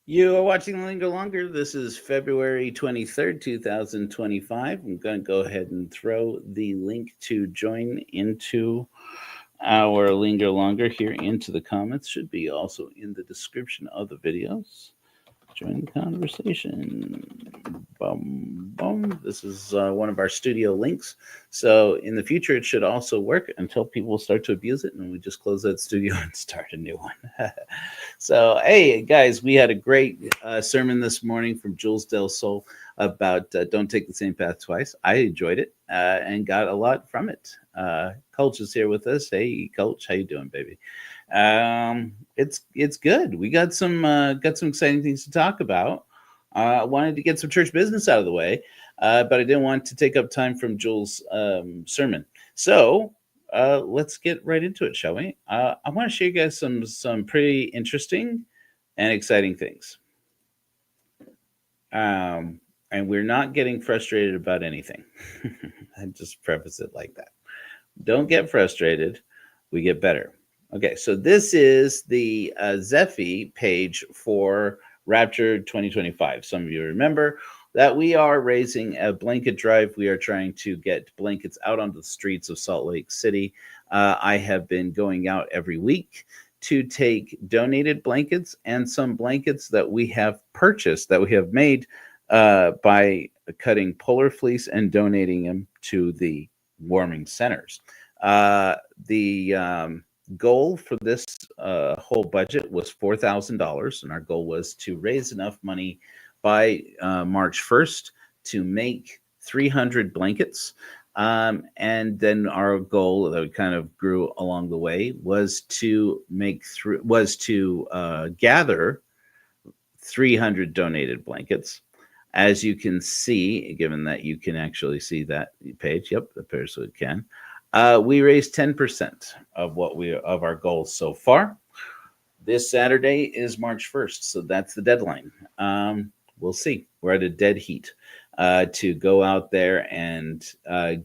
You are watching Linger Longer. This is February 23rd, 2025. I'm going to go ahead and throw the link to join into our Linger Longer here into the comments. Should be also in the description of the videos. Join the conversation. Boom, boom. This is one of our studio links. So in the future, it should also work until people start to abuse it, and we just close that studio and start a new one. So, hey, guys, we had a great sermon this morning from Jules Del Sol about don't take the same path twice. I enjoyed it and got a lot from it. Coach is here with us. Hey, Coach, how you doing, baby? It's good. We got some exciting things to talk about. I wanted to get some church business out of the way, but I didn't want to take up time from Jules' sermon. So let's get right into it, shall we? I want to show you guys some pretty interesting and exciting things. And we're not getting frustrated about anything. I just preface it like that. Don't get frustrated. We get better. Okay, so this is the Zephy page for Rapture 2025. Some of you remember that we are raising a blanket drive. We are trying to get blankets out onto the streets of Salt Lake City. I have been going out every week to take donated blankets and some blankets that we have purchased, that we have made by cutting polar fleece and donating them to the warming centers. The goal for this whole budget was $4,000, and our goal was to raise enough money by March 1st to make 300 blankets. And then our goal that we kind of grew along the way was to gather 300 donated blankets. As you can see, given that you can actually see that page, yep, the page so it can. We raised 10% of our goals so far. This Saturday is March 1st, so that's the deadline. We'll see. We're at a dead heat to go out there and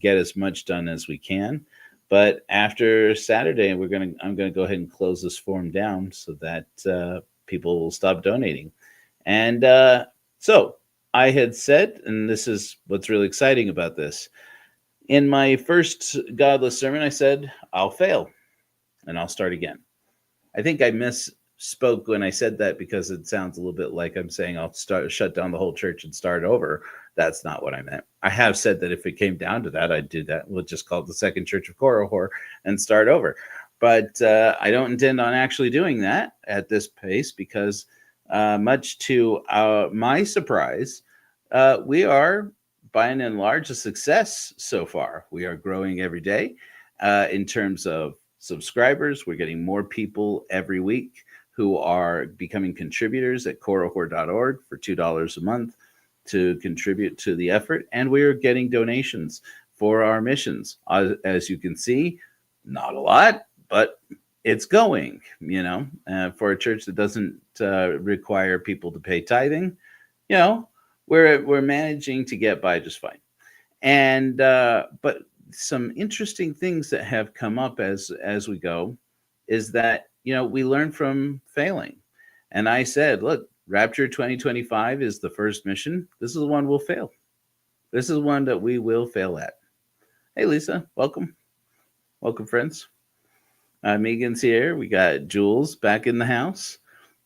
get as much done as we can. But after Saturday, I'm gonna go ahead and close this form down so that people will stop donating. And so I had said, and this is what's really exciting about this. In my first godless sermon, I said, I'll fail and I'll start again. I think I misspoke when I said that because it sounds a little bit like I'm saying I'll shut down the whole church and start over. That's not what I meant. I have said that if it came down to that, I'd do that. We'll just call it the Second Church of Korihor and start over. But I don't intend on actually doing that at this pace because much to my surprise, we are by and large a success so far. We are growing every day in terms of subscribers. We're getting more people every week who are becoming contributors at korihor.org for $2 a month to contribute to the effort. And we are getting donations for our missions. As you can see, not a lot, but it's going, for a church that doesn't require people to pay tithing, we're managing to get by just fine. And but some interesting things that have come up as we go is that we learn from failing. And I said, look, Rapture 2025 is the first mission. This is the one we'll fail. This is one that we will fail at. Hey, Lisa, welcome, friends. Megan's here. We got Jules back in the house.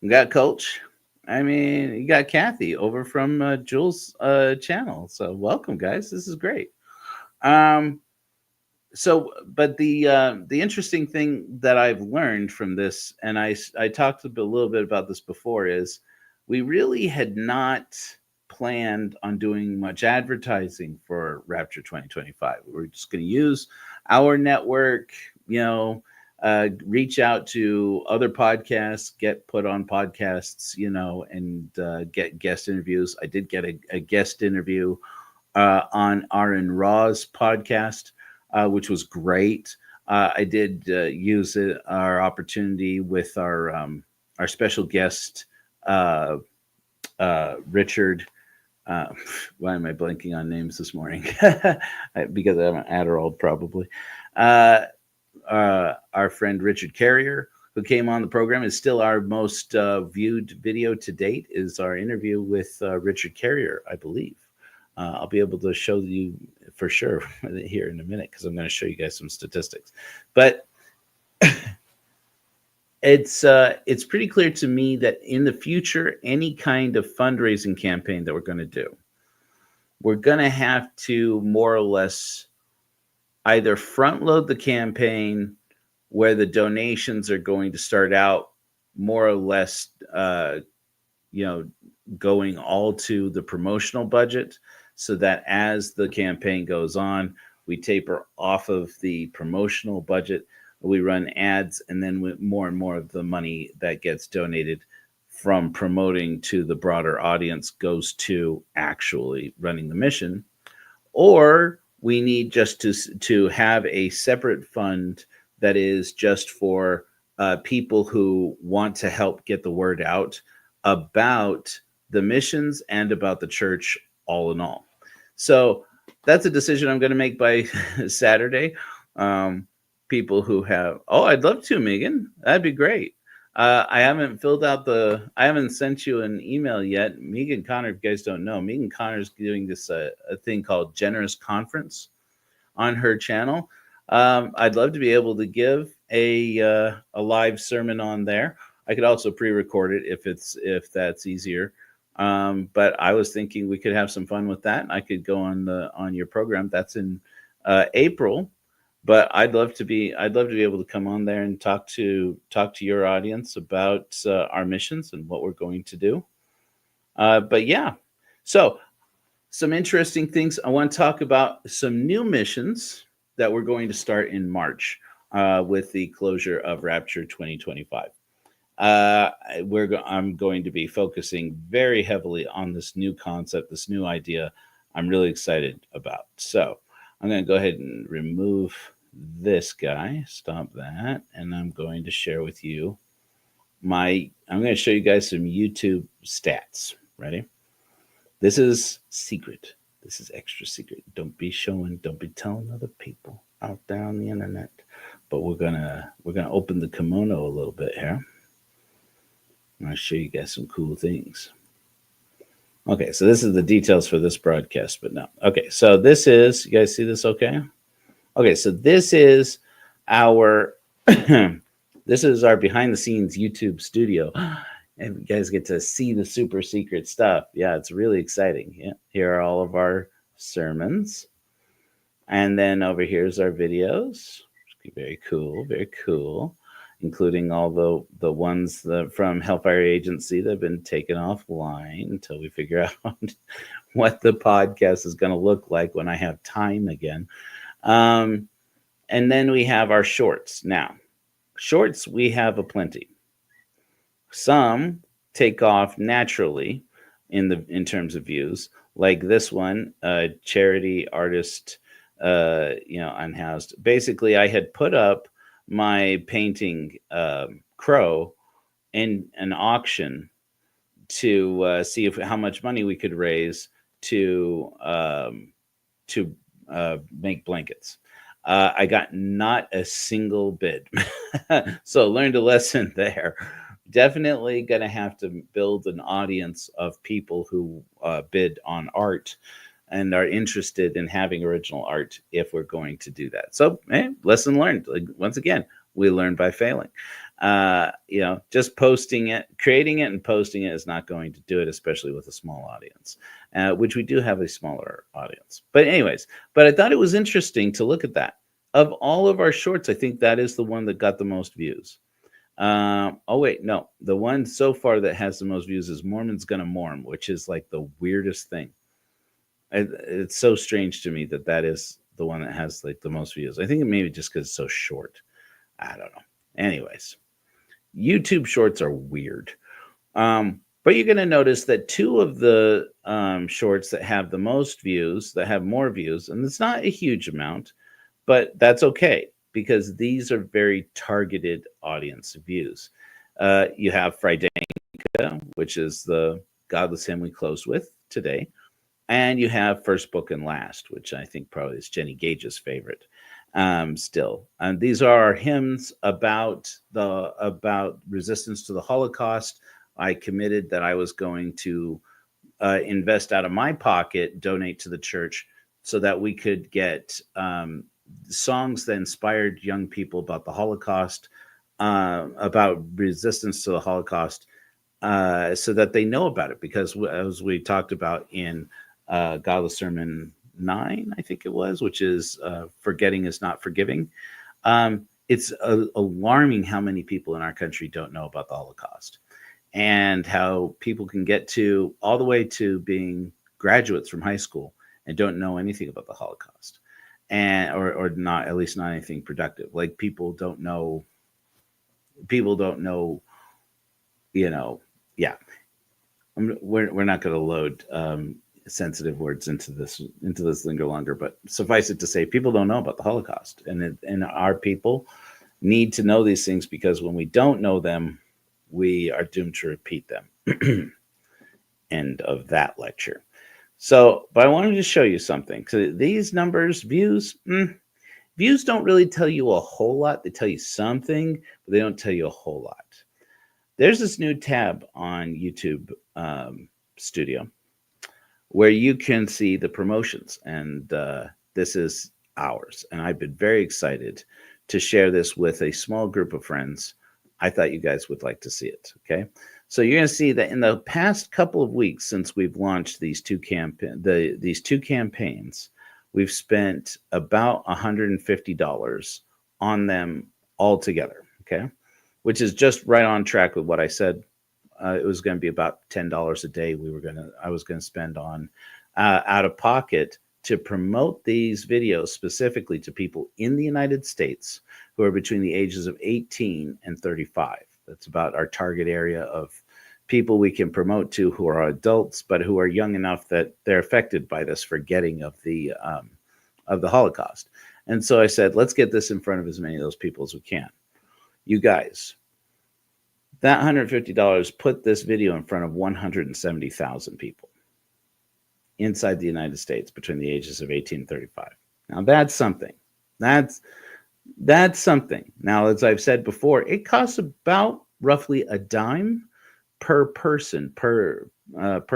We got Coach. I mean, you got Kathy over from Jules' channel. So welcome, guys. This is great. But the interesting thing that I've learned from this, and I talked a little bit about this before, is we really had not planned on doing much advertising for Rapture 2025. We were just going to use our network, reach out to other podcasts, get put on podcasts, and get guest interviews. I did get a guest interview on Aaron Raw's podcast, which was great. I did use our opportunity with our special guest, Richard. Why am I blanking on names this morning? Because I'm an Adderall, probably. Our friend Richard Carrier, who came on the program. Is still our most viewed video to date. Is our interview with Richard Carrier, I believe. I'll be able to show you for sure here in a minute because I'm going to show you guys some statistics. But it's pretty clear to me that in the future, any kind of fundraising campaign that we're going to do, we're going to have to more or less either front load the campaign where the donations are going to start out more or less, going all to the promotional budget, so that as the campaign goes on, we taper off of the promotional budget, we run ads, and then more and more of the money that gets donated from promoting to the broader audience goes to actually running the mission. Or we need just to have a separate fund that is just for people who want to help get the word out about the missions and about the church all in all. So that's a decision I'm going to make by Saturday. People who have, I'd love to, Megan. That'd be great. I haven't I haven't sent you an email yet. Megan Connor, if you guys don't know, Megan Connor is doing this a thing called Generous Conference on her channel. I'd love to be able to give a live sermon on there. I could also pre-record it if that's easier. But I was thinking we could have some fun with that. I could go on your program. That's in April. But I'd love to be able to come on there and talk to your audience about our missions and what we're going to do. But yeah, so some interesting things. I want to talk about some new missions that we're going to start in March with the closure of Rapture 2025. I'm going to be focusing very heavily on this new concept, this new idea I'm really excited about. So I'm going to go ahead and remove this guy, stop that, and I'm going to share with you I'm going to show you guys some YouTube stats. Ready? This is secret. This is extra secret. Don't be telling other people out there on the internet. But we're gonna open the kimono a little bit here. I'm gonna show you guys some cool things. Okay, so this is the details for this broadcast, but no. Okay, so this is, you guys see this okay? Okay, so this is our this is our behind the scenes YouTube studio. And you guys get to see the super secret stuff. Yeah, it's really exciting. Yeah, here are all of our sermons. And then over here's our videos. Very cool. Including all the ones from Hellfire Agency that have been taken offline until we figure out what the podcast is going to look like when I have time again. And then we have our shorts. Now, shorts, we have aplenty. Some take off naturally in terms of views, like this one, charity artist, unhoused. Basically, I had put up my painting Crow in an auction to see how much money we could raise to make blankets. I got not a single bid. So learned a lesson there. Definitely going to have to build an audience of people who bid on art and are interested in having original art if we're going to do that. So, lesson learned. Like, once again, we learn by failing. Just posting it, creating it and posting it is not going to do it, especially with a small audience, which we do have a smaller audience. But anyways, I thought it was interesting to look at that. Of all of our shorts, I think that is the one that got the most views. The one so far that has the most views is Mormon's Gonna Morm, which is like the weirdest thing. It's so strange to me that is the one that has like the most views. I think it maybe just because it's so short. I don't know. Anyways, YouTube shorts are weird. But you're going to notice that two of the shorts that have the most views, that have more views, and it's not a huge amount, but that's okay because these are very targeted audience views. You have Fridanka, which is the godless hymn we closed with today. And you have First Book and Last, which I think probably is Jenny Gage's favorite. still. And these are hymns about resistance to the Holocaust. I committed that I was going to invest out of my pocket, donate to the church, so that we could get songs that inspired young people about the Holocaust, about resistance to the Holocaust, so that they know about it. Because as we talked about in Godless Sermon 9, I think it was, which is forgetting is not forgiving. It's alarming how many people in our country don't know about the Holocaust, and how people can get to all the way to being graduates from high school and don't know anything about the Holocaust, and or not, at least not anything productive. Like people don't know, you know, yeah. We're not going to load sensitive words into this Linger Longer, but suffice it to say, people don't know about the Holocaust, and our people need to know these things, because when we don't know them, we are doomed to repeat them. End of that lecture. So, but I wanted to show you something. So these numbers, views don't really tell you a whole lot. They tell you something, but they don't tell you a whole lot. There's this new tab on YouTube Studio where you can see the promotions, and this is ours. And I've been very excited to share this with a small group of friends. I thought you guys would like to see it. Okay, so you're going to see that in the past couple of weeks since we've launched these two campaigns, we've spent about $150 on them altogether. Okay, which is just right on track with what I said. It was going to be about $10 a day. I was going to spend on out of pocket to promote these videos specifically to people in the United States who are between the ages of 18 and 35. That's about our target area of people we can promote to, who are adults but who are young enough that they're affected by this forgetting of the Holocaust. And so I said, let's get this in front of as many of those people as we can. You guys, that $150 put this video in front of 170,000 people inside the United States between the ages of 18 and 35. Now that's something. That's something. Now, as I've said before, it costs about roughly a dime per person, per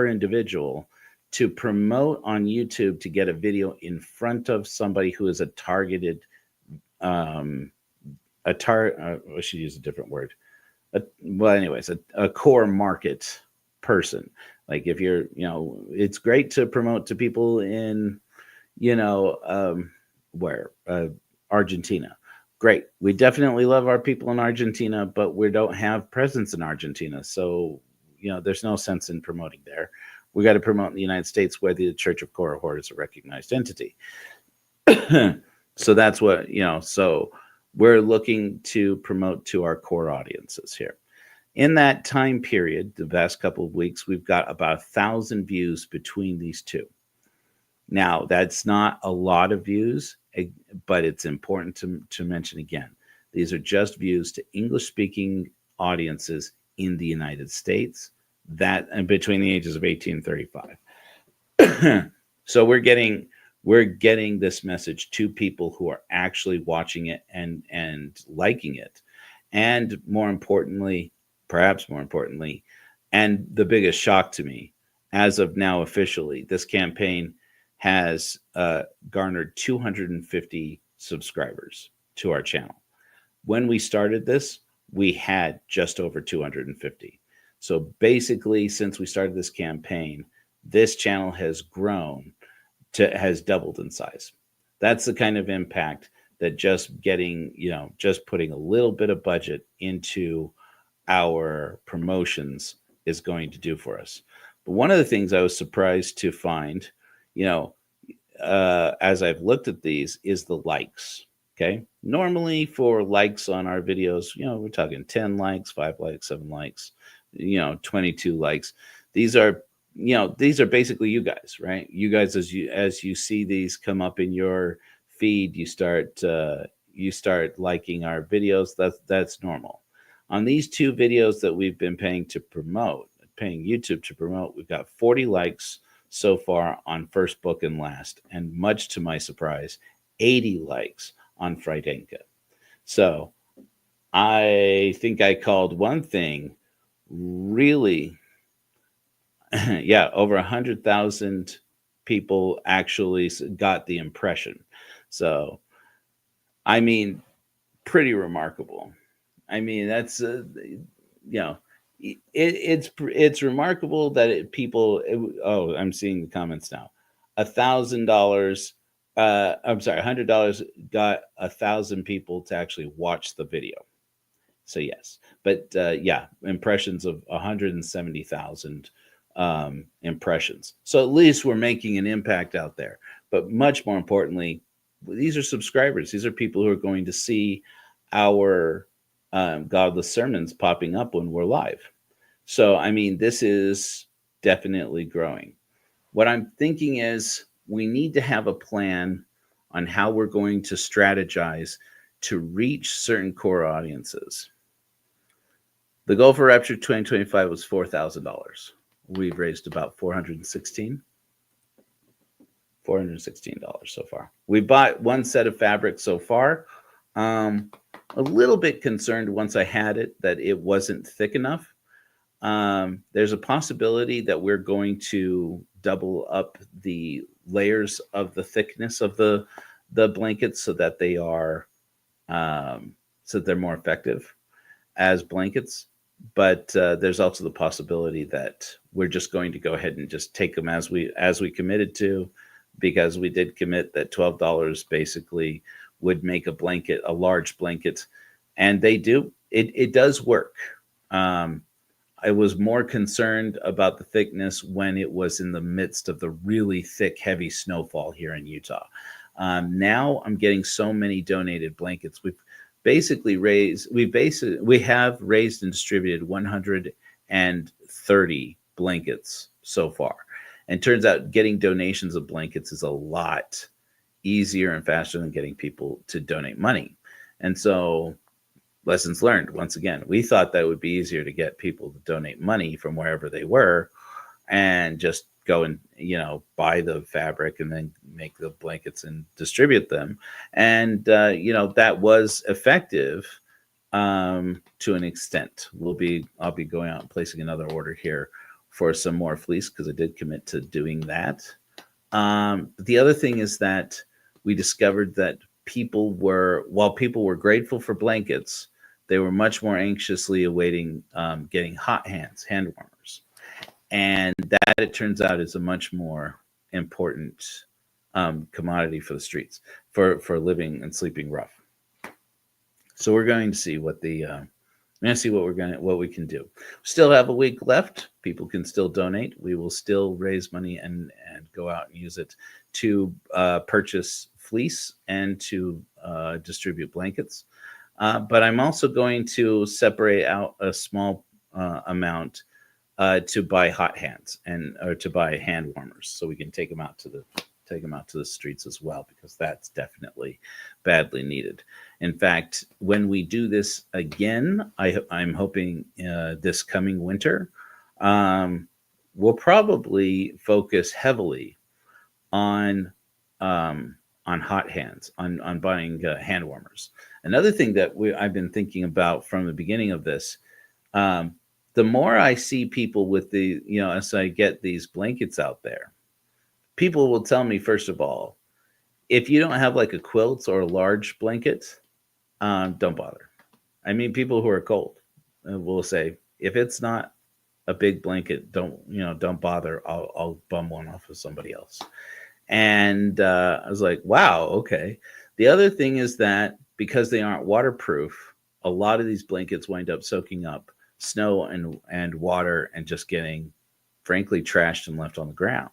individual, to promote on YouTube to get a video in front of somebody who is a targeted, I should use a different word. A core market person. Like if you're, it's great to promote to people in, Argentina. Great. We definitely love our people in Argentina, but we don't have presence in Argentina. So, there's no sense in promoting there. We got to promote in the United States, where the Church of Korahor is a recognized entity. So that's what, so we're looking to promote to our core audiences here. In that time period, the past couple of weeks, we've got about 1,000 views between these two. Now, that's not a lot of views, but it's important to mention again. These are just views to English-speaking audiences in the United States, and between the ages of 18 and 35. So we're getting this message to people who are actually watching it and liking it. And perhaps more importantly, and the biggest shock to me, as of now officially, this campaign has garnered 250 subscribers to our channel. When we started this, we had just over 250. So basically, since we started this campaign, this channel has has doubled in size. That's the kind of impact that just putting a little bit of budget into our promotions is going to do for us. But one of the things I was surprised to find, as I've looked at these, is the likes. Okay. Normally for likes on our videos, we're talking 10 likes, 5 likes, 7 likes, 22 likes. These are basically you guys, right? You guys, as you see these come up in your feed, you start liking our videos. That's normal. On these two videos that we've been paying YouTube to promote, we've got 40 likes so far on First Book and Last, and much to my surprise, 80 likes on Fridenka. So I think I called one thing really, yeah, over 100,000 people actually got the impression. So, I mean, pretty remarkable. I mean, that's you know, it's remarkable that oh, I'm seeing the comments now. $1,000. I'm sorry, $100 got 1,000 people to actually watch the video. So yes, but yeah, impressions of 170,000 impressions. So at least we're making an impact out there. But much more importantly, these are subscribers. These are people who are going to see our godless sermons popping up when we're live. So I mean, this is definitely growing. What I'm thinking is we need to have a plan on how we're going to strategize to reach certain core audiences. The goal for Rapture 2025 was $4,000. We've raised about $416 so far. We bought one set of fabric so far. A little bit concerned once I had it that it wasn't thick enough. There's a possibility that we're going to double up the layers of the thickness of the blankets so that they are so they're more effective as blankets. But there's also the possibility that we're just going to go ahead and just take them as we committed to, because we did commit that $12 basically would make a blanket, a large blanket, and they do. It does work. I was more concerned about the thickness when it was in the midst of the really thick, heavy snowfall here in Utah. Now I'm getting so many donated blankets. We have raised and distributed 130 blankets so far. And turns out getting donations of blankets is a lot easier and faster than getting people to donate money. And so, lessons learned. Once again, we thought that would be easier to get people to donate money from wherever they were and just go and buy the fabric and then make the blankets and distribute them. And that was effective to an extent. I'll be going out and placing another order here for some more fleece because I did commit to doing that. The other thing is that we discovered that while people were grateful for blankets, they were much more anxiously awaiting getting hot hand warmers. And that, it turns out, is a much more important commodity for the streets, for living and sleeping rough. So we're going to see what we can do. Still have a week left. People can still donate. We will still raise money and go out and use it to purchase fleece and to distribute blankets. But I'm also going to separate out a small amount to buy hot hands or to buy hand warmers, so we can take them out to the streets as well, because that's definitely badly needed. In fact, when we do this again, I'm hoping this coming winter, we'll probably focus heavily on hot hands, on buying hand warmers. Another thing that I've been thinking about from the beginning of this, the more I see people with as I get these blankets out there, people will tell me, first of all, if you don't have like a quilt or a large blanket, don't bother. I mean, people who are cold will say, if it's not a big blanket, don't bother. I'll bum one off of somebody else. And I was like, wow, okay. The other thing is that because they aren't waterproof, a lot of these blankets wind up soaking up snow and water and just getting, frankly, trashed and left on the ground.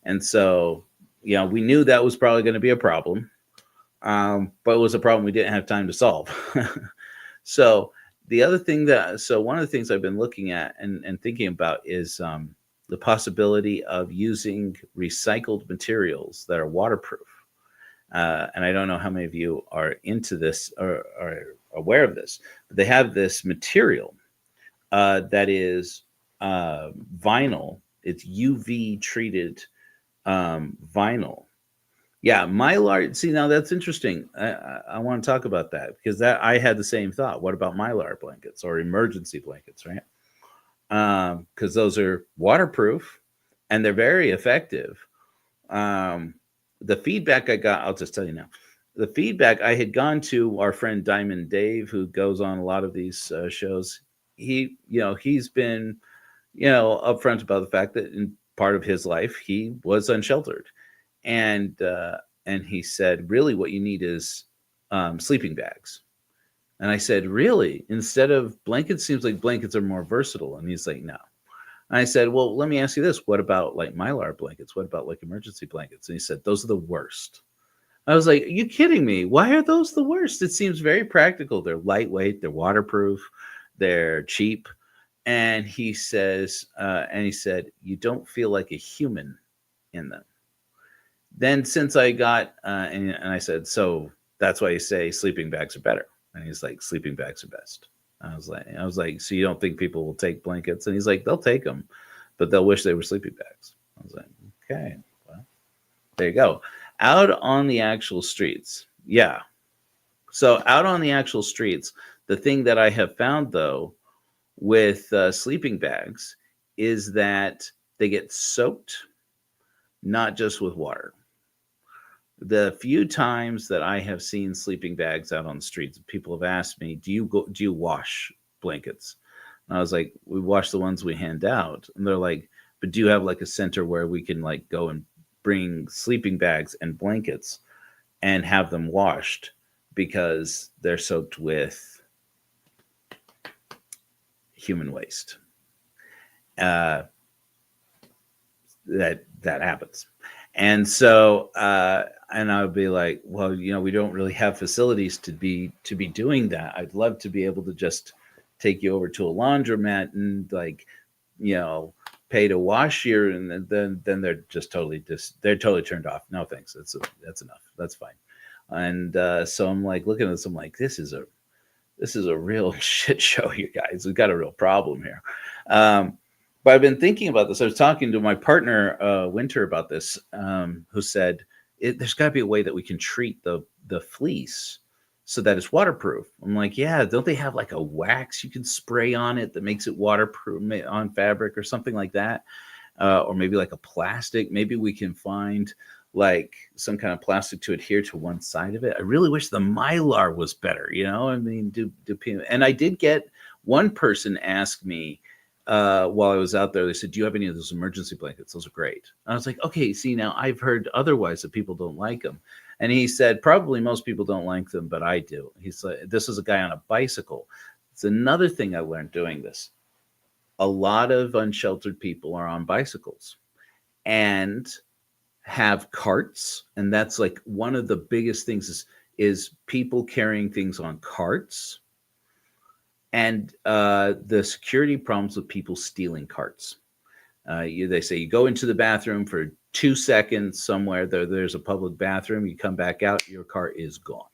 And so, we knew that was probably going to be a problem, but it was a problem we didn't have time to solve. So one of the things I've been looking at and thinking about is the possibility of using recycled materials that are waterproof. And I don't know how many of you are into this or are aware of this, but they have this material that is vinyl. It's UV treated vinyl Yeah, Mylar. See, now that's interesting. I want to talk about that because that I had the same thought. What about Mylar blankets or emergency blankets, right? Because those are waterproof and they're very effective. Um, the feedback I got, I'll just tell you now. The feedback I had gone to our friend Diamond Dave, who goes on a lot of these shows. He's been, upfront about the fact that in part of his life he was unsheltered, and he said, really, what you need is sleeping bags. And I said, really? Instead of blankets, seems like blankets are more versatile. And he's like, no. And I said, well, let me ask you this. What about like Mylar blankets? What about like emergency blankets? And he said, those are the worst. I was like, are you kidding me? Why are those the worst? It seems very practical. They're lightweight, they're waterproof, they're cheap. And he said, you don't feel like a human in them. Then since I got, and I said, so that's why you say sleeping bags are better. And he's like, sleeping bags are best. I was like, so you don't think people will take blankets? And he's like, they'll take them, but they'll wish they were sleeping bags. I was like, okay, well, there you go. Out on the actual streets. Yeah. So out on the actual streets, the thing that I have found though with sleeping bags is that they get soaked, not just with water. The few times that I have seen sleeping bags out on the streets, people have asked me, do you wash blankets? And I was like, we wash the ones we hand out. And they're like, but do you have like a center where we can like go and bring sleeping bags and blankets and have them washed because they're soaked with human waste? Uh, that happens. And so and I would be like, well, we don't really have facilities to be doing that. I'd love to be able to just take you over to a laundromat and like, you know, pay to wash your, and then they're just they're totally turned off. No thanks. That's enough. That's fine. And so I'm like looking at this. I'm like, this is a real shit show, you guys. We've got a real problem here. But I've been thinking about this. I was talking to my partner, Winter, about this, who said there's got to be a way that we can treat the fleece so that it's waterproof. I'm like, yeah, don't they have like a wax you can spray on it that makes it waterproof on fabric or something like that? Or maybe like a plastic. Maybe we can find like some kind of plastic to adhere to one side of it. I really wish the Mylar was better. I mean, and I did get one person ask me while I was out there. They said, do you have any of those emergency blankets? Those are great. And I was like, okay, see, now I've heard otherwise that people don't like them. And he said, probably most people don't like them, but I do. He's like, this is a guy on a bicycle. It's another thing I learned doing this. A lot of unsheltered people are on bicycles and have carts. And that's like one of the biggest things is people carrying things on carts, and the security problems with people stealing carts. They say you go into the bathroom for 2 seconds somewhere. There's a public bathroom. You come back out, your car is gone.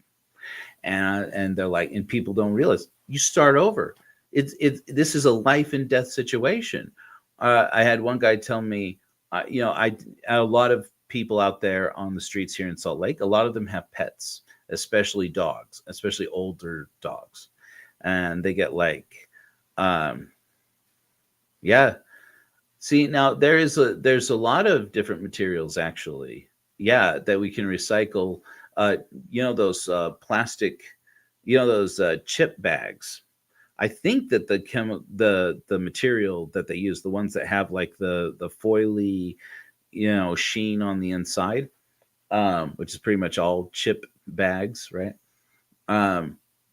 And they're like, and people don't realize you start over. This is a life and death situation. I had one guy tell me, a lot of people out there on the streets here in Salt Lake, a lot of them have pets, especially dogs, especially older dogs. And they get like, yeah. See, now there's a lot of different materials actually, yeah, that we can recycle. Those plastic, those chip bags. I think that the material that they use, the ones that have like the foily, sheen on the inside, which is pretty much all chip bags, right?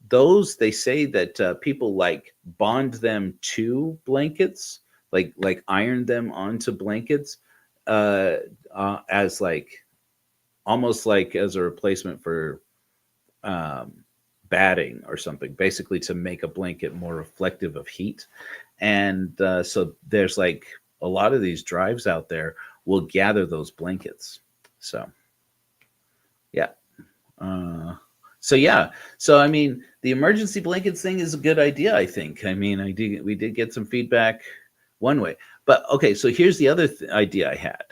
Those, they say that people like bond them to blankets, like iron them onto blankets, as like almost like as a replacement for batting or something, basically to make a blanket more reflective of heat. And so there's like a lot of these drives out there will gather those blankets. So yeah. So yeah. So I mean, the emergency blankets thing is a good idea, I think. I mean, we did get some feedback one way. But okay, so here's the other idea I had.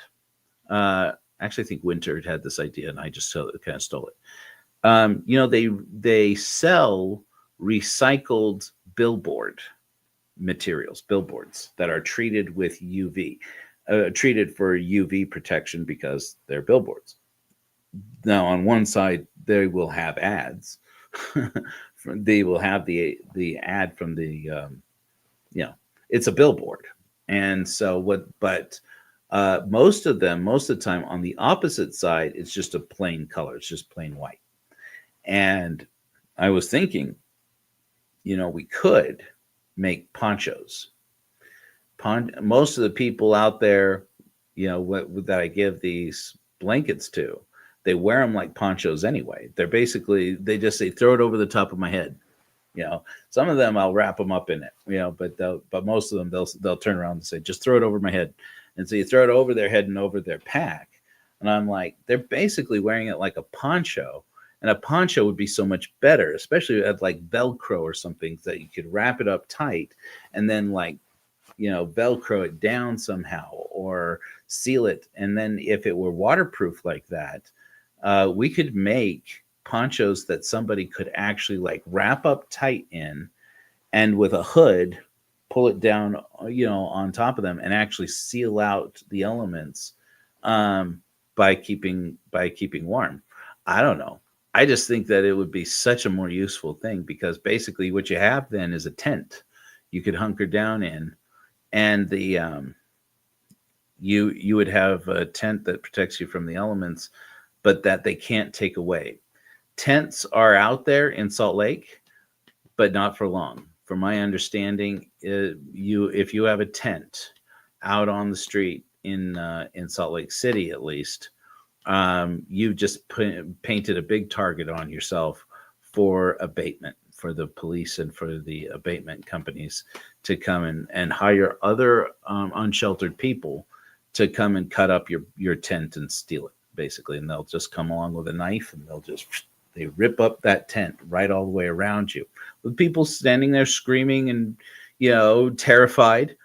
Actually, I think Winter had this idea, and I just kind of stole it. They sell recycled billboards that are treated with UV, treated for UV protection because they're billboards. Now, on one side, they will have ads. They will have the ad from the you know it's a billboard, and so what? But most of them, most of the time, on the opposite side, it's just a plain color. It's just plain white. And I was thinking, we could make ponchos. Most of the people out there, that I give these blankets to, they wear them like ponchos anyway. They just say, throw it over the top of my head. Some of them I'll wrap them up in it, but most of them they'll turn around and say, just throw it over my head. And so you throw it over their head and over their pack. And I'm like, they're basically wearing it like a poncho. And a poncho would be so much better, especially at like Velcro or something, that you could wrap it up tight and then Velcro it down somehow or seal it. And then if it were waterproof like that, we could make ponchos that somebody could actually like wrap up tight in, and with a hood, pull it down, on top of them, and actually seal out the elements by keeping warm. I don't know. I just think that it would be such a more useful thing, because basically what you have then is a tent you could hunker down in, and the you would have a tent that protects you from the elements, but that they can't take away. Tents are out there in Salt Lake, but not for long. From my understanding, if you have a tent out on the street in Salt Lake City, at least, you just painted a big target on yourself for abatement, for the police and for the abatement companies to come and hire other unsheltered people to come and cut up your tent and steal it, basically. And they'll just come along with a knife, and they rip up that tent right all the way around you, with people standing there screaming and terrified.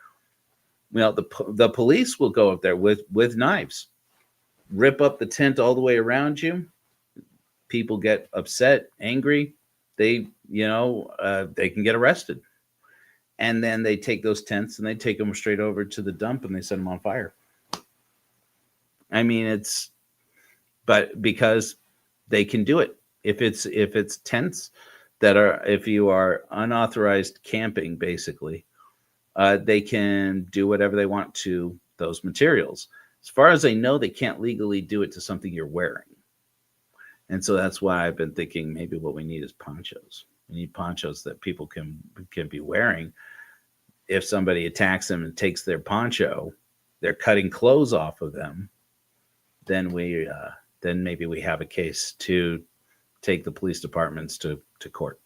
The police will go up there with knives, rip up the tent all the way around you. People get upset, angry. They can get arrested, and then they take those tents and they take them straight over to the dump and they set them on fire. I mean, but because they can do it. If it's tents if you are unauthorized camping, basically, they can do whatever they want to those materials. As far as I know, they can't legally do it to something you're wearing. And so that's why I've been thinking maybe what we need is ponchos. We need ponchos that people can be wearing. If somebody attacks them and takes their poncho, they're cutting clothes off of them. Then maybe we have a case to take the police departments to court.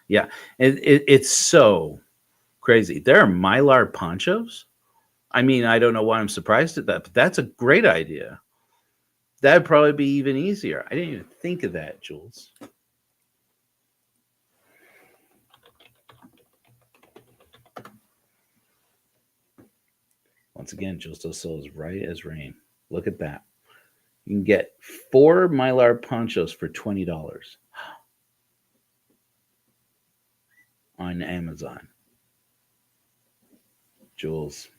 Yeah, it's so crazy. There are Mylar ponchos. I mean, I don't know why I'm surprised at that, but that's a great idea. That'd probably be even easier. I didn't even think of that, Jules. Once again, Jules does sell as right as rain. Look at that. You can get 4 Mylar ponchos for $20 on Amazon. Jules.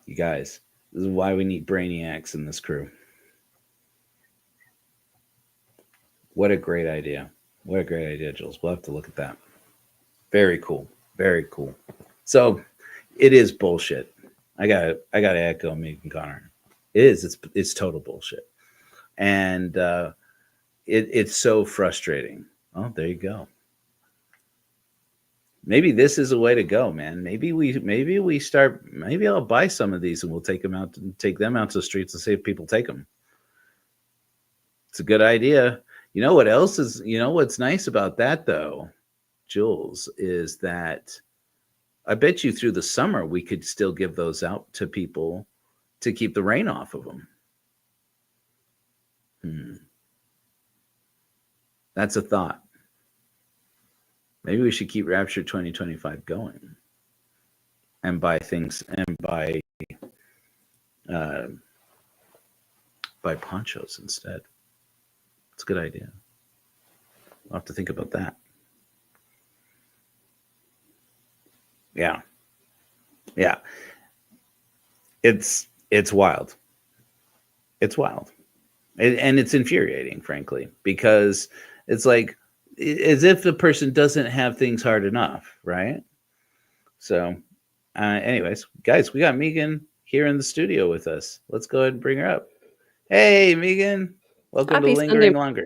You guys, this is why we need brainiacs in this crew. What a great idea. What a great idea, Jules. We'll have to look at that. Very cool. Very cool. So it is bullshit. I gotta echo Megan Connor. It is. It's total bullshit. And it's so frustrating. Oh, there you go. Maybe this is a way to go, man. Maybe I'll buy some of these and we'll take them out to the streets and see if people take them. It's a good idea. You know what else is, what's nice about that though, Jules, is that I bet you through the summer we could still give those out to people to keep the rain off of them. That's a thought. Maybe we should keep Rapture 2025 going. and buy things and uh, buy ponchos instead. It's a good idea. I'll have to think about that. Yeah, yeah. It's wild. It's wild, and it's infuriating, frankly, because it's like as if the person doesn't have things hard enough, right? So, anyways, guys, we got Megan here in the studio with us. Let's go ahead and bring her up. Hey, Megan, welcome to Happy Sunday. Lingering Longer.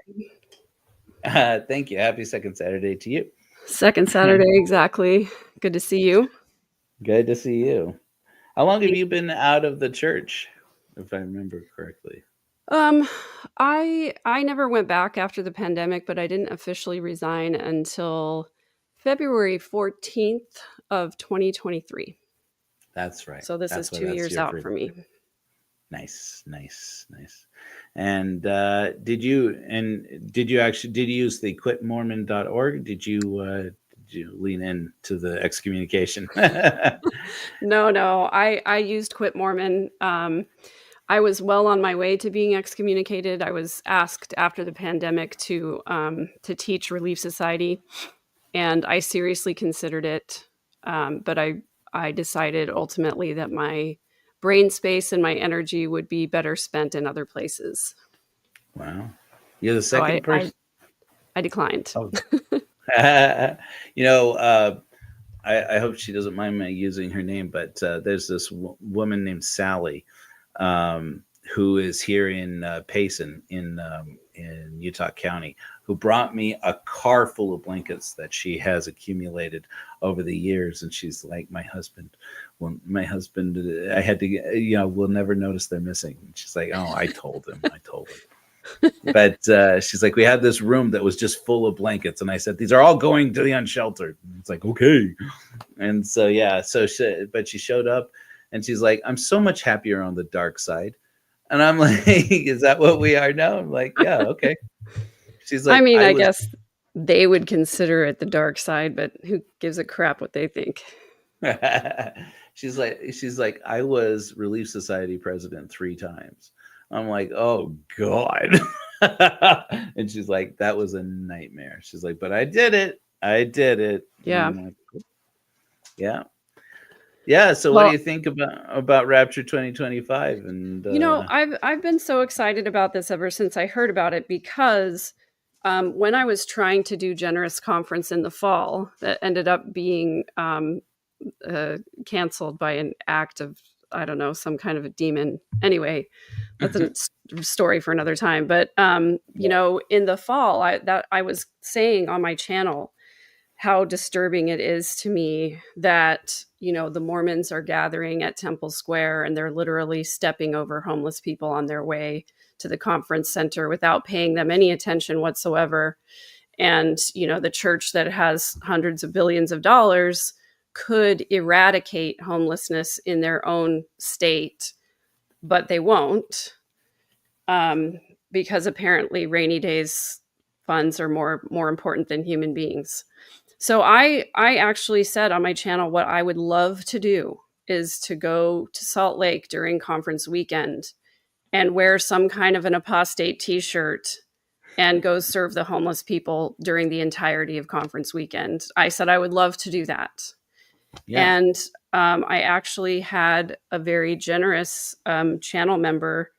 Thank you. Happy second Saturday to you. Second Saturday, exactly. Good to see you. Good to see you. How long have you been out of the church, if I remember correctly? Um, I never went back after the pandemic, but I didn't officially resign until February 14th of 2023. That's right. So this is That's why 2 that's years your out first. for me. Nice, nice, nice. And did you actually did you use the quitmormon.org? Did you lean into the excommunication? No, I used Quit Mormon. I was well on my way to being excommunicated. I was asked after the pandemic to teach Relief Society, and I seriously considered it. But I decided ultimately that my brain space and my energy would be better spent in other places. Wow. You're the So I second I, person. I declined. Oh. you know, I hope she doesn't mind me using her name, but there's this woman named Sally who is here in Payson in Utah County, who brought me a car full of blankets that she has accumulated over the years. And she's like, my husband, I had to, will never notice they're missing. And she's like, oh, I told him. But she's like, we had this room that was just full of blankets, and I said, these are all going to the unsheltered. And it's like, okay. And so yeah, but she showed up, and she's like, I'm so much happier on the dark side. And I'm like, is that what we are now? I'm like, yeah, okay. She's I like, mean, I guess they would consider it the dark side, but who gives a crap what they think? she's like, I was Relief Society president 3 times. I'm like, oh God. And she's like, that was a nightmare. She's like, but I did it. Yeah. Like, yeah. Yeah. So what do Well, you think about Rapture 2025? And I've been so excited about this ever since I heard about it because when I was trying to do Generous Conference in the fall, that ended up being canceled by an act of, I don't know, some kind of a demon. Anyway, that's a story for another time. But in the fall, I was saying on my channel how disturbing it is to me that the Mormons are gathering at Temple Square and they're literally stepping over homeless people on their way to the conference center without paying them any attention whatsoever. And the church that has hundreds of billions of dollars could eradicate homelessness in their own state, but they won't, because apparently rainy days funds are more important than human beings. So I actually said on my channel, what I would love to do is to go to Salt Lake during conference weekend and wear some kind of an apostate t-shirt and go serve the homeless people during the entirety of conference weekend. I said I would love to do that. yeah. And I actually had a very generous channel member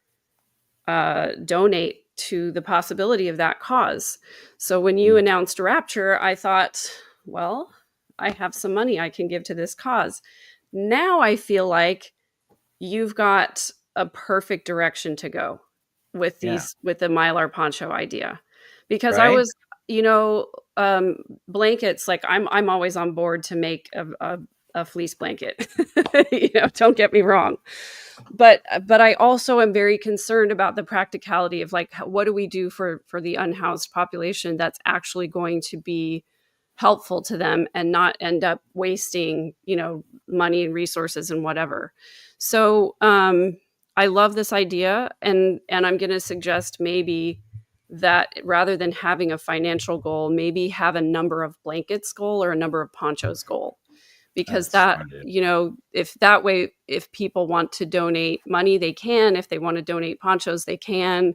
donate to the possibility of that cause. So when you announced Rapture, I thought, well, I have some money I can give to this cause. Now I feel like you've got a perfect direction to go with Yeah. with the Mylar poncho idea, because I Right. was, blankets. Like I'm always on board to make a fleece blanket. Don't get me wrong, but I also am very concerned about the practicality of, like, what do we do for the unhoused population that's actually going to be helpful to them and not end up wasting money and resources and whatever. So I love this idea, and I'm going to suggest maybe that rather than having a financial goal, maybe have a number of blankets goal or a number of ponchos goal, because That's that, smart, dude. if that way, if people want to donate money, they can. If they want to donate ponchos, they can.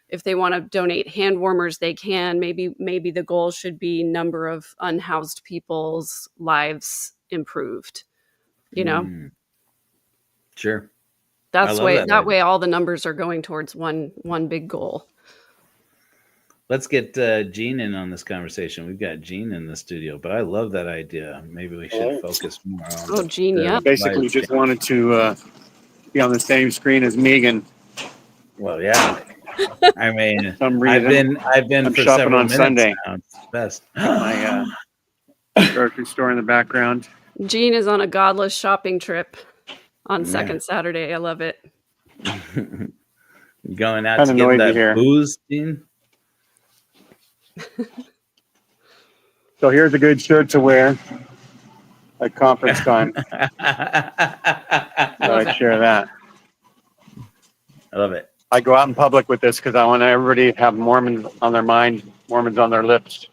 If they want to donate hand warmers, they can. Maybe the goal should be number of unhoused people's lives improved. Sure. I That's love way that that idea. way all the numbers are going towards one big goal. Let's get Gene in on this conversation. We've got Gene in the studio, but I love that idea. Maybe we should focus more on Oh, Gene, the yeah. I basically just wanted to be on the same screen as Megan. Well, yeah. I mean, For some reason, I've been I'm for shopping several on minutes Sunday. now. It's the best. My grocery store in the background. Gene is on a godless shopping trip on Yeah. second Saturday. I love it. Going out Kinda to get noisy that here. booze, Gene? So here's a good shirt to wear at conference time. I'd share that. I love it. I go out in public with this because I want everybody to have Mormons on their mind, Mormons on their lips.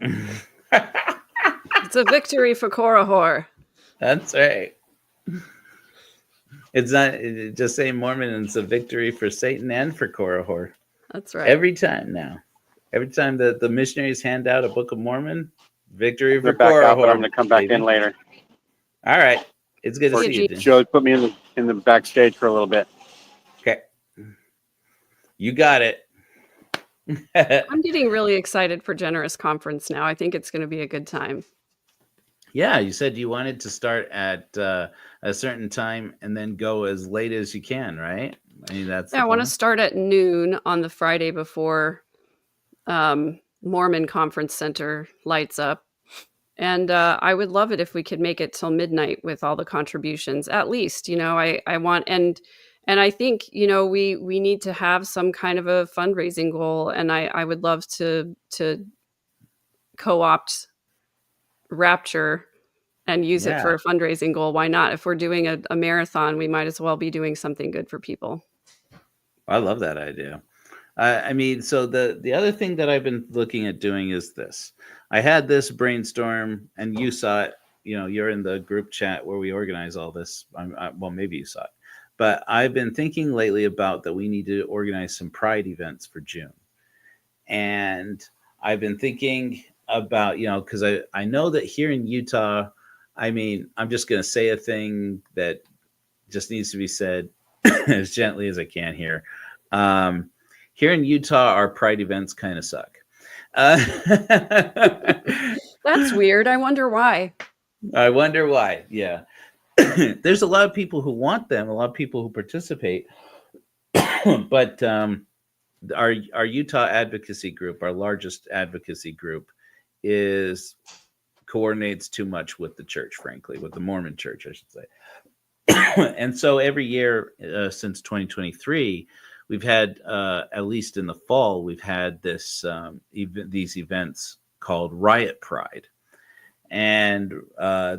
It's a victory for Korihor. That's right. It's not just say Mormon, and it's a victory for Satan and for Korihor. That's right. Every time now. Every time that the missionaries hand out a Book of Mormon, victory for They're back out, but Korihor. I'm going to come back baby. in later. All right. It's good to see you, Gene. Joe, put me in the backstage for a little bit. Okay. You got it. I'm getting really excited for Generous Conference now. I think it's going to be a good time. Yeah, you said you wanted to start at a certain time and then go as late as you can, right? I mean, that's I want to start at noon on the Friday before Mormon Conference Center lights up. And I would love it if we could make it till midnight with all the contributions, at least. I want, and I think, we need to have some kind of a fundraising goal. And I would love to co-opt Rapture and use it for a fundraising goal. Why not? If we're doing a marathon, we might as well be doing something good for people. I love that idea. I mean, so the other thing that I've been looking at doing is this. I had this brainstorm, and you saw it. You're in the group chat where we organize all this. Well, maybe you saw it. But I've been thinking lately about that we need to organize some Pride events for June. And I've been thinking about, because I know that here in Utah, I mean, I'm just going to say a thing that just needs to be said as gently as I can here. Here in Utah, our Pride events kind of suck. That's weird. I wonder why. Yeah. There's a lot of people who want them, a lot of people who participate. But our Utah advocacy group, our largest advocacy group, coordinates too much with the church, frankly, with the Mormon church, I should say. And so every year since 2023, we've had, at least in the fall, we've had these events called Riot Pride. And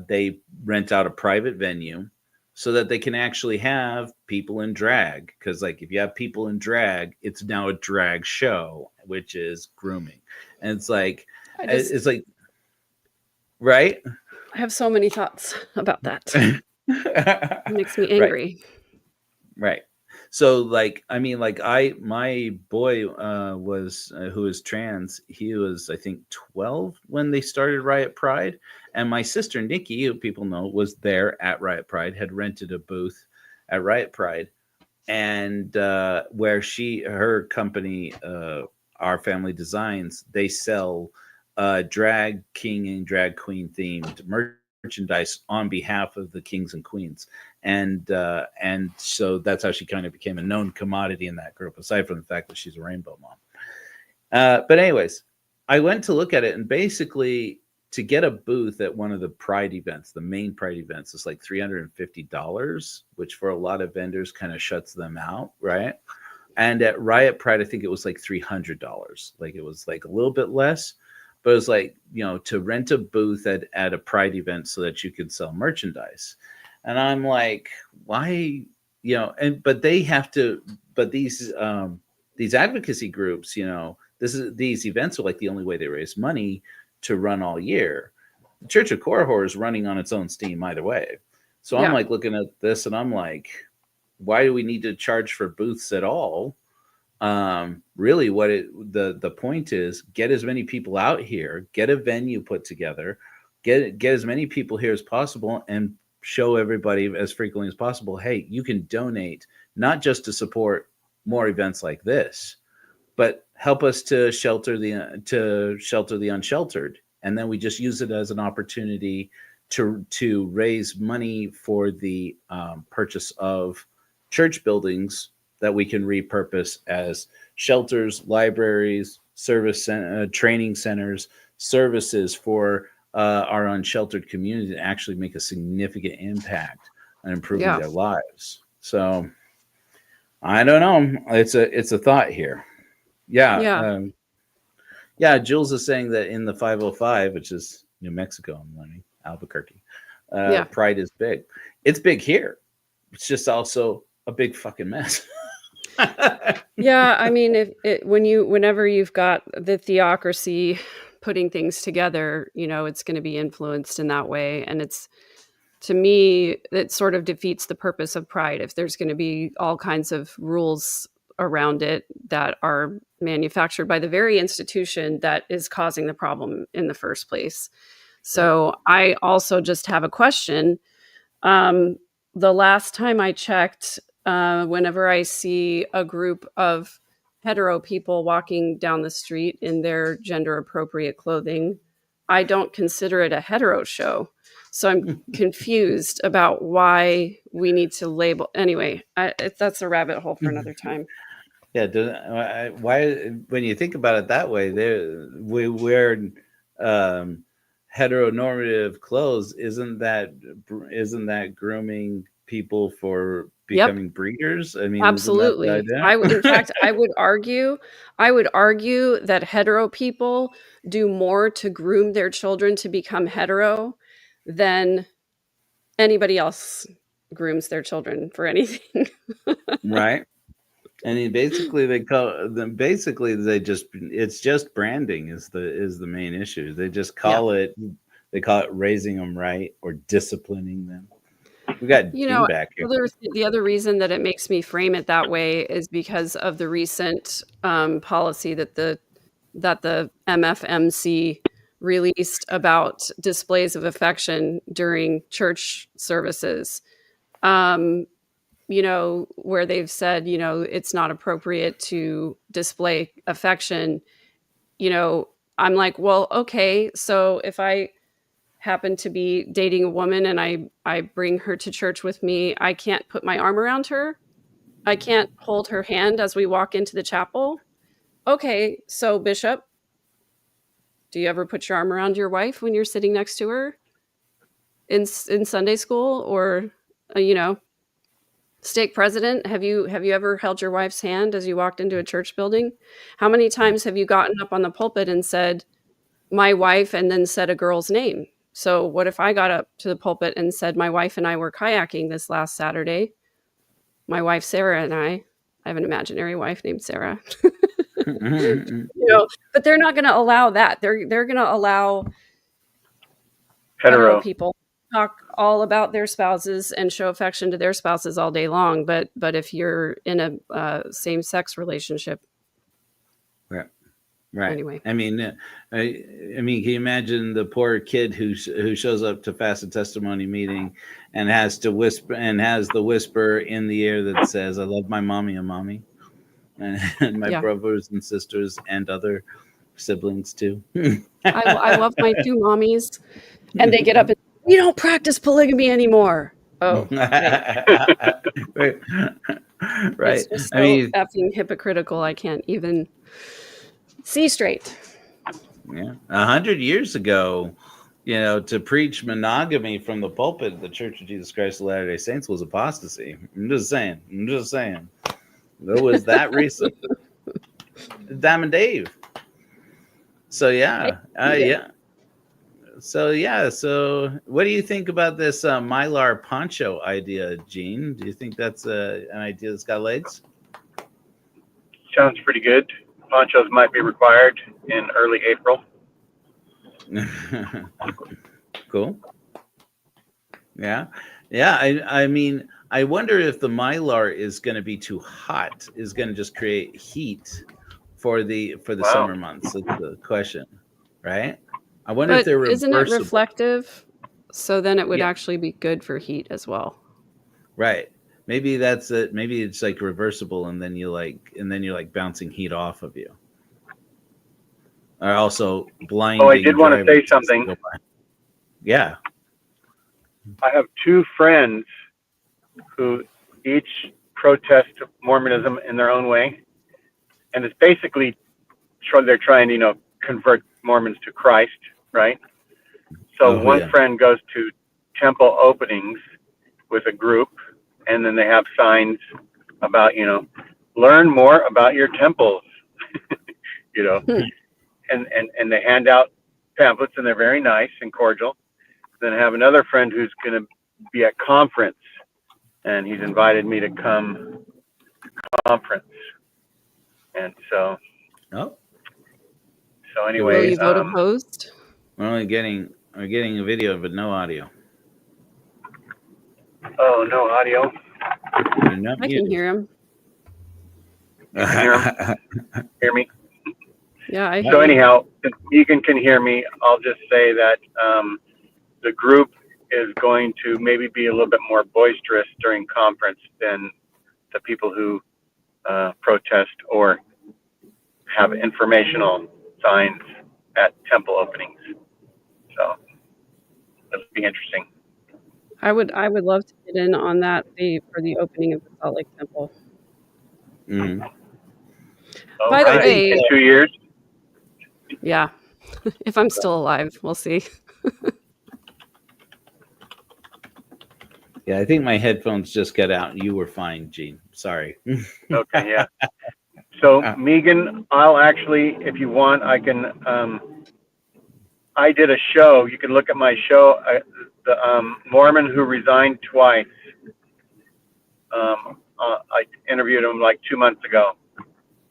they rent out a private venue so that they can actually have people in drag. Because, if you have people in drag, it's now a drag show, which is grooming. And it's like, right? I have so many thoughts about that. It makes me angry. Right. So, my boy who is trans, he was, I think, 12 when they started Riot Pride. And my sister, Nikki, who people know, was there at Riot Pride, had rented a booth at Riot Pride. And where her company, Our Family Designs, they sell drag king and drag queen themed merchandise on behalf of the kings and queens. And so that's how she kind of became a known commodity in that group, aside from the fact that she's a rainbow mom. But anyways, I went to look at it, and basically to get a booth at one of the Pride events, the main Pride events, is like $350, which for a lot of vendors kind of shuts them out, right? And at Riot Pride, I think it was like $300. It was like a little bit less, but it was like, to rent a booth at a Pride event so that you could sell merchandise. And I'm like, why, but they have to, but these advocacy groups, these events are like the only way they raise money to run all year. The Church of Korihor is running on its own steam either way. So I'm Yeah. like looking at this and I'm like, why do we need to charge for booths at all? Really the point is, get as many people out here, get a venue put together, get as many people here as possible, and show everybody as frequently as possible, hey, you can donate not just to support more events like this, but help us to shelter the unsheltered. And then we just use it as an opportunity to raise money for the purchase of church buildings that we can repurpose as shelters, libraries, training centers, services for our unsheltered community to actually make a significant impact on improving their lives. So I don't know. It's a thought here. Yeah. Jules is saying that in the 505, which is New Mexico, I'm learning, Albuquerque, Pride is big. It's big here. It's just also a big fucking mess. Yeah, I mean, whenever you've got the theocracy putting things together, it's going to be influenced in that way, and to me, it sort of defeats the purpose of Pride if there's going to be all kinds of rules around it that are manufactured by the very institution that is causing the problem in the first place. So I also just have a question. The last time I checked, whenever I see a group of hetero people walking down the street in their gender appropriate clothing, I don't consider it a hetero show. So I'm confused about why we need to label. Anyway, that's a rabbit hole for another time. Yeah. Why, when you think about it that way, we wear heteronormative clothes. Isn't that grooming people for becoming breeders? I mean, absolutely. Isn't that the idea? In fact, I would argue that hetero people do more to groom their children to become hetero than anybody else grooms their children for anything. Right. I mean, basically they call them. Basically, it's just branding is the main issue. They just call it. They call it raising them right or disciplining them. We got Dean back here. The other reason that it makes me frame it that way is because of the recent policy that the MFMC released about displays of affection during church services. Where they've said, it's not appropriate to display affection. I'm like, well, okay, so if I happen to be dating a woman and I bring her to church with me, I can't put my arm around her. I can't hold her hand as we walk into the chapel. Okay, so Bishop, do you ever put your arm around your wife when you're sitting next to her in Sunday school? Or, stake president, have you ever held your wife's hand as you walked into a church building? How many times have you gotten up on the pulpit and said, my wife, and then said a girl's name? So what if I got up to the pulpit and said, my wife and I were kayaking this last Saturday. My wife, Sarah, and I have an imaginary wife named Sarah. But they're not going to allow that. They're going to allow hetero people talk all about their spouses and show affection to their spouses all day long. But if you're in a same-sex relationship, right. Anyway, I mean, can you imagine the poor kid who shows up to fast and testimony meeting and has to whisper and has the whisper in the ear that says, "I love my mommy and mommy, and my brothers and sisters and other siblings too." I love my two mommies, and they get up and, we don't practice polygamy anymore. Oh, right. It's just so effing hypocritical. I can't even see straight. Yeah, 100 years ago, to preach monogamy from the pulpit of the Church of Jesus Christ of Latter-day Saints was apostasy. I'm just saying. It was that recent. Diamond Dave. So yeah. So what do you think about this Mylar poncho idea, Gene? Do you think that's an idea that's got legs? Sounds pretty good. Ponchos might be required in early April. Cool. Yeah. Yeah. I mean, I wonder if the Mylar is going to be too hot, is going to just create heat for the Wow. summer months. That's the question, right? I wonder if But they're isn't it reversible. reflective? So then it would Yeah. actually be good for heat as well. Right. Maybe that's it. Maybe it's like reversible, and then you're like bouncing heat off of you. Or also blinding. Oh, I did want to say drivers as they something. go by. Yeah. I have two friends who each protest Mormonism in their own way, and it's basically they're trying to convert Mormons to Christ, right? So Oh, one yeah. friend goes to temple openings with a group, and then they have signs about learn more about your temples, Hmm. and they hand out pamphlets, and they're very nice and cordial. Then I have another friend who's going to be at conference, and he's invited me to come to conference. And so Oh, Will anyway, you vote opposed? we're getting a video, but no audio. oh, no audio. You're not I can muted. hear him. You can hear him? Hear me? Yeah, I So hear you. anyhow, since Megan can hear me, I'll just say that the group is going to maybe be a little bit more boisterous during conference than the people who protest or have informational signs at temple openings. So it'll be interesting. I would love to get in on that for the opening of the Salt Lake Temple. Mhm. Oh, By the right. way, In 2 years. yeah, if I'm still alive, we'll see. Yeah, I think my headphones just got out. You were fine, Gene. Sorry. Okay, yeah. So Megan, I'll actually, if you want, I can. I did a show. You can look at my show. The Mormon who resigned twice. I interviewed him like 2 months ago.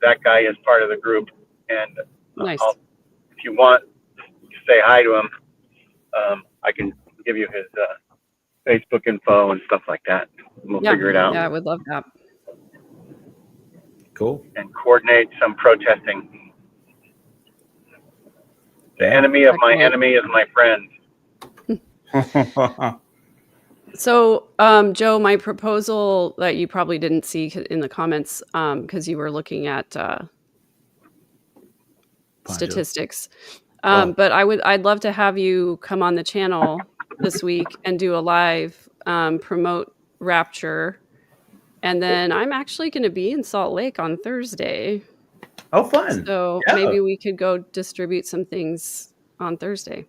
That guy is part of the group, and Nice. if you want to say hi to him, I can give you his Facebook info and stuff like that. We'll figure it out Yeah, I would love that. Cool. and coordinate some protesting. The Yeah. enemy of my Excellent. enemy is my friend. So, Joe, my proposal that you probably didn't see in the comments because you were looking at statistics. But I'd love to have you come on the channel this week and do a live promote Rapture. And then I'm actually going to be in Salt Lake on Thursday. Oh, fun. So Yeah. maybe we could go distribute some things on Thursday.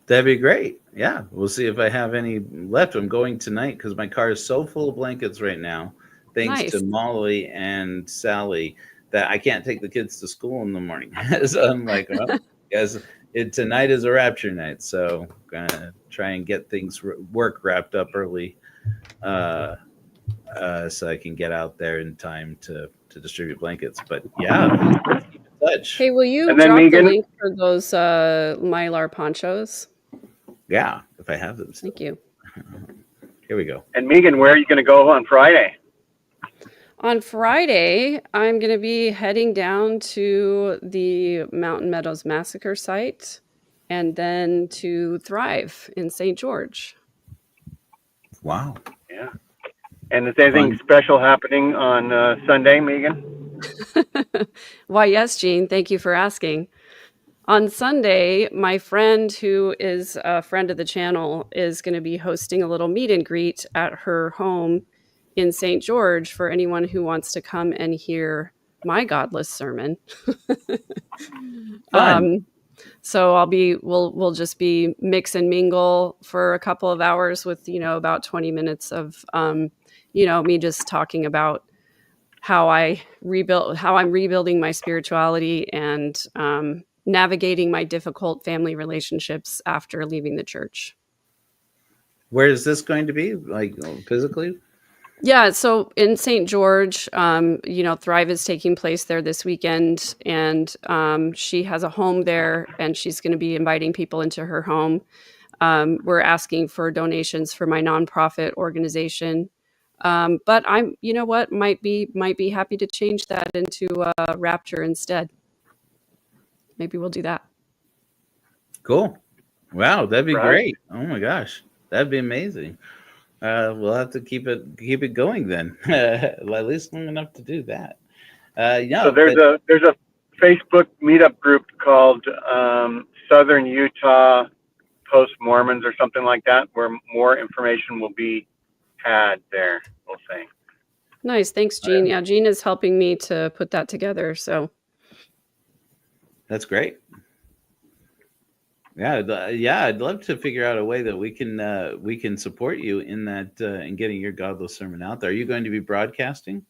That'd be great. Yeah. We'll see if I have any left. I'm going tonight because my car is so full of blankets right now, thanks Nice. to Molly and Sally, that I can't take the kids to school in the morning. So I'm like, well, guys, tonight is a rapture night. So I'm going to try and get things work wrapped up early so I can get out there in time to distribute blankets. But yeah, let's keep in touch. Hey, will you And then drop the Megan- link for those Mylar ponchos? Yeah, if I have them still. Thank you. Here we go. And Megan, where are you going to go on Friday? On Friday, I'm going to be heading down to the Mountain Meadows Massacre site and then to Thrive in St. George. Wow. Yeah. And is anything special happening on Sunday, Megan? Why, yes, Jean. Thank you for asking. On Sunday, my friend who is a friend of the channel is going to be hosting a little meet and greet at her home in St. George for anyone who wants to come and hear my godless sermon. Fun. So we'll just be mix and mingle for a couple of hours with, about 20 minutes of, me just talking about how I'm rebuilding my spirituality and navigating my difficult family relationships after leaving the church. Where is this going to be? Like physically? Yeah, so in St. George, Thrive is taking place there this weekend, and she has a home there, and she's going to be inviting people into her home. We're asking for donations for my nonprofit organization. But you know what, might be happy to change that into Rapture instead. Maybe we'll do that. Cool. Wow, that'd be Right. great. Oh my gosh, that'd be amazing. We'll have to keep it going then, at least long enough to do that. Yeah, So there's a Facebook meetup group called Southern Utah Post Mormons or something like that, where more information will be had there. We'll say. Nice, thanks, Jean. Yeah, Jean is helping me to put that together. So that's great. Yeah, I'd love to figure out a way that we can support you in that in getting your godless sermon out there. Are you going to be broadcasting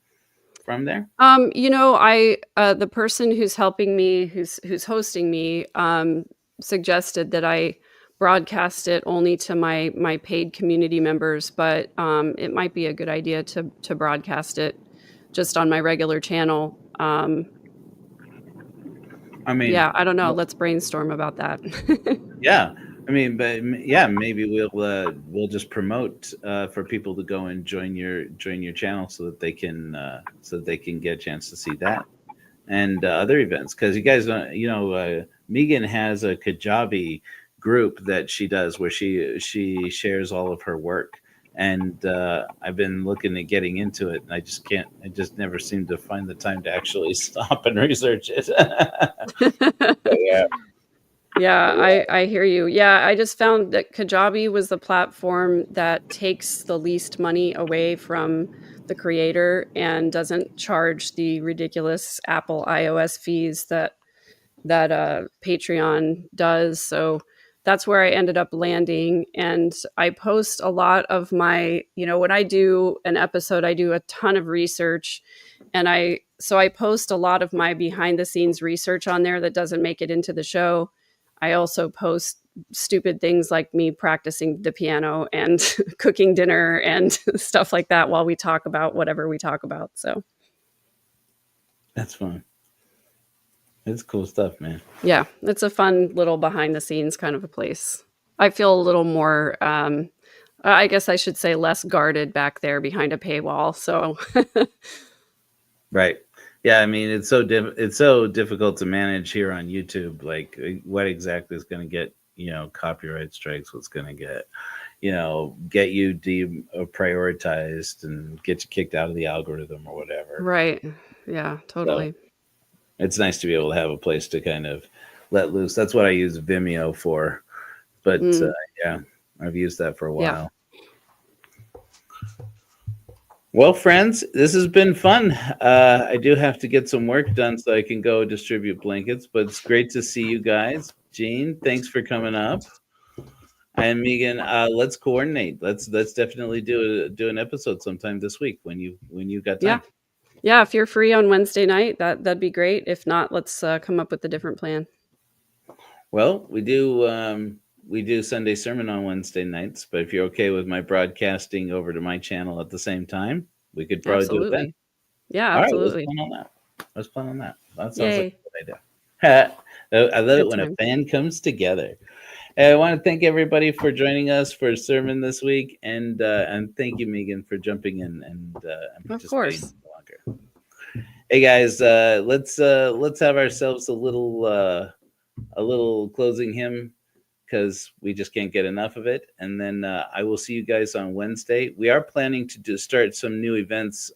from there? I the person who's helping me, who's hosting me, suggested that I broadcast it only to my paid community members, but it might be a good idea to broadcast it just on my regular channel. I mean, yeah, I don't know. Let's brainstorm about that. yeah. I mean, but yeah, maybe we'll just promote for people to go and join your channel so that they can get a chance to see that and other events, because you guys Megan has a Kajabi group that she does where she shares all of her work, and I've been looking at getting into it, and I just never seem to find the time to actually stop and research it. Yeah. Yeah, I hear you. Yeah, I just found that Kajabi was the platform that takes the least money away from the creator and doesn't charge the ridiculous Apple iOS fees that Patreon does. So that's where I ended up landing. And I post a lot of my, when I do an episode, I do a ton of research, and I post a lot of my behind the scenes research on there that doesn't make it into the show. I also post stupid things like me practicing the piano and cooking dinner and stuff like that while we talk about whatever we talk about. So That's fun. It's cool stuff, man. yeah, it's a fun little behind the scenes kind of a place. I feel a little more, I guess I should say less guarded back there behind a paywall. So Right. Yeah, I mean, it's so difficult to manage here on YouTube. Like, what exactly is going to get copyright strikes? What's going to get get you prioritized and get you kicked out of the algorithm or whatever. right. Yeah, totally. So it's nice to be able to have a place to kind of let loose. That's what I use Vimeo for. But yeah, I've used that for a while. Yeah. Well, friends, this has been fun. I do have to get some work done so I can go distribute blankets, but it's great to see you guys. Jean, thanks for coming up. And Megan, let's coordinate. Let's definitely do an episode sometime this week when you got time. Yeah, if you're free on Wednesday night, that'd be great. If not, let's come up with a different plan. Well, we do Sunday sermon on Wednesday nights, but if you're okay with my broadcasting over to my channel at the same time, we could probably do it then. Yeah, absolutely. All right, let's plan on that. That sounds Yay. like a good idea. I love it when time. a band comes together. I want to thank everybody for joining us for a sermon this week, and thank you, Megan, for jumping in and participating. Of course. Longer. Hey guys, let's have ourselves a little closing hymn, because we just can't get enough of it. And then I will see you guys on Wednesday. We are planning to start some new events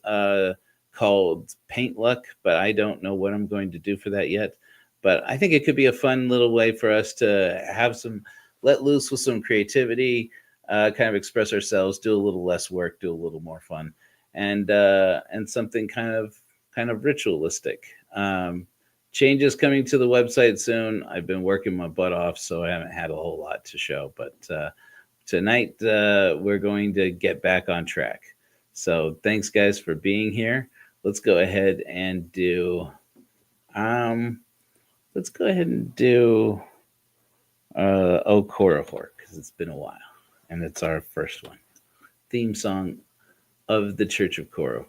called Paint Luck, but I don't know what I'm going to do for that yet. But I think it could be a fun little way for us to have some let loose with some creativity, kind of express ourselves, do a little less work, do a little more fun, and something kind of ritualistic. Changes coming to the website soon. I've been working my butt off, so I haven't had a whole lot to show. But tonight we're going to get back on track. So thanks, guys, for being here. Let's go ahead and do. O Korihor, because it's been a while, and it's our first one. Theme song of the Church of Korihor.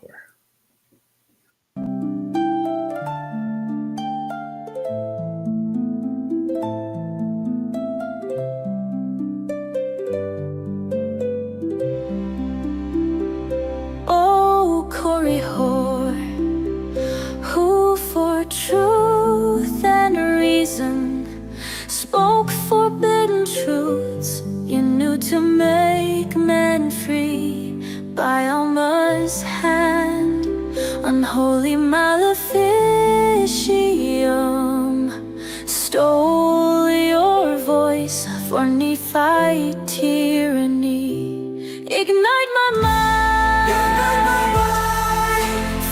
to make men free by Alma's hand. Unholy maleficium stole your voice for Nephite tyranny. Ignite my mind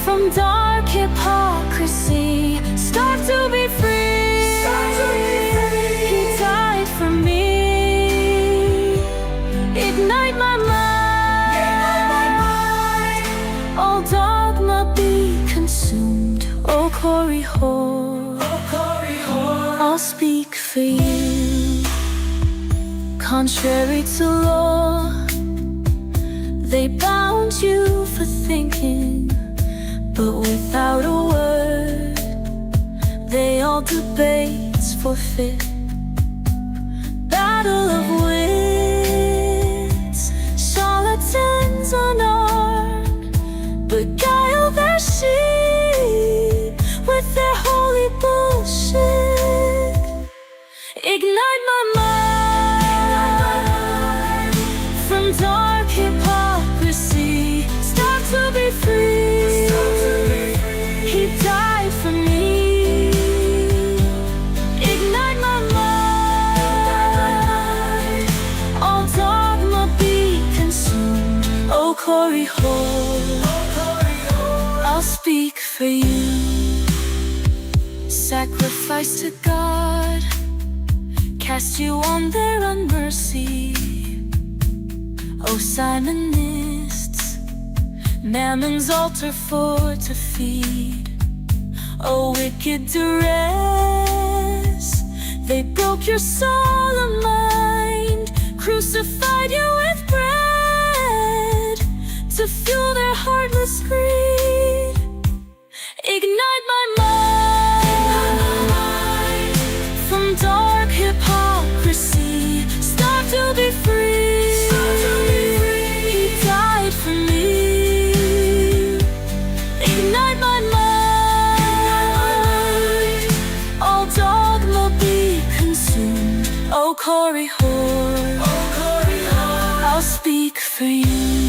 from dark hypocrisy. Start to be free. He died for me. Ignite my mind. All dogma be consumed. O Korihor, I'll speak for you. Contrary to law, they bound you for thinking, but without a word, they all debates forfeit. Battle of wits, charlatans unarmed, beguile their sheep with their holy bullshit. Ignite my mind from dark hypocrisy. Start to be free. He died for me. Ignite my mind. All dogma be consumed. O Korihor, I'll speak for you. Sacrifice to God, cast you on their unmercy. O Simonists, Mammon's altar for to feed. O wicked duress, they broke your solemn mind, crucified you with bread to fuel their heartless greed. Ignite my mind from dark hypocrisy. Start to be free. He died for me. Ignite my mind. All dogma be consumed. O Korihor, I'll speak for you.